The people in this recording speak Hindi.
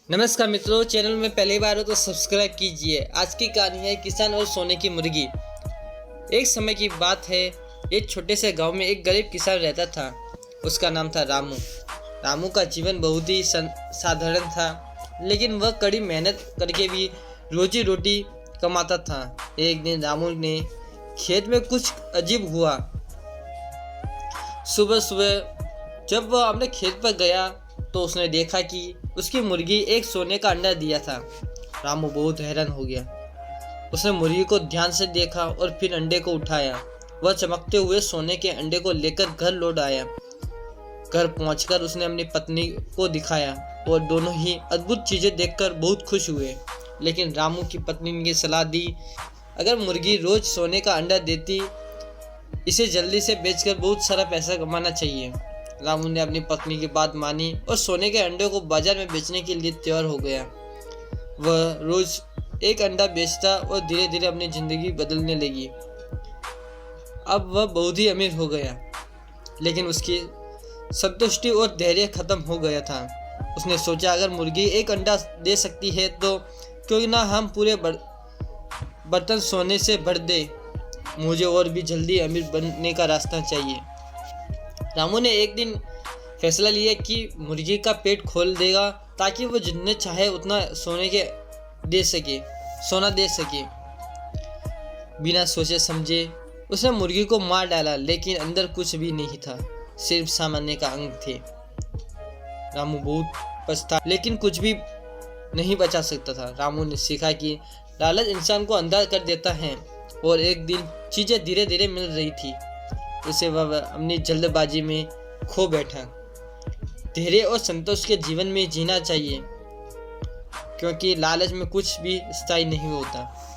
नमस्कार मित्रों, चैनल में पहली बार हो तो सब्सक्राइब कीजिए। आज की कहानी है किसान और सोने की मुर्गी। एक समय की बात है, एक छोटे से गांव में एक गरीब किसान रहता था। उसका नाम था रामू। रामू का जीवन बहुत ही साधारण था, लेकिन वह कड़ी मेहनत करके भी रोजी रोटी कमाता था। एक दिन रामू ने खेत में कुछ अजीब हुआ। सुबह सुबह जब वह अपने खेत पर गया तो उसने देखा कि उसकी मुर्गी एक सोने का अंडा दिया था। रामू बहुत हैरान हो गया। उसने मुर्गी को ध्यान से देखा और फिर अंडे को उठाया। वह चमकते हुए सोने के अंडे को लेकर घर लौट आया। घर पहुंचकर उसने अपनी पत्नी को दिखाया और दोनों ही अद्भुत चीजें देखकर बहुत खुश हुए। लेकिन रामू की पत्नी ने सलाह दी, अगर मुर्गी रोज सोने का अंडा देती, इसे जल्दी से बेचकर बहुत सारा पैसा कमाना चाहिए। रामू ने अपनी पत्नी की बात मानी और सोने के अंडे को बाजार में बेचने के लिए तैयार हो गया। वह रोज एक अंडा बेचता और धीरे धीरे अपनी जिंदगी बदलने लगी। अब वह बहुत ही अमीर हो गया, लेकिन उसकी संतुष्टि और धैर्य खत्म हो गया था। उसने सोचा, अगर मुर्गी एक अंडा दे सकती है तो क्यों ना हम पूरे बर्तन सोने से भर दे। मुझे और भी जल्दी अमीर बनने का रास्ता चाहिए। रामू ने एक दिन फैसला लिया कि मुर्गी का पेट खोल देगा ताकि वो जितने चाहे उतना सोना दे सके। बिना सोचे समझे उसने मुर्गी को मार डाला, लेकिन अंदर कुछ भी नहीं था, सिर्फ सामान्य का अंग थे। रामू बहुत पछता, लेकिन कुछ भी नहीं बचा सकता था। रामू ने सीखा कि लालच इंसान को अंधा कर देता है और एक दिन चीजें धीरे धीरे मिल रही थी, उसे वह अपनी जल्दबाजी में खो बैठा। धैर्य और संतोष के जीवन में जीना चाहिए, क्योंकि लालच में कुछ भी स्थायी नहीं होता।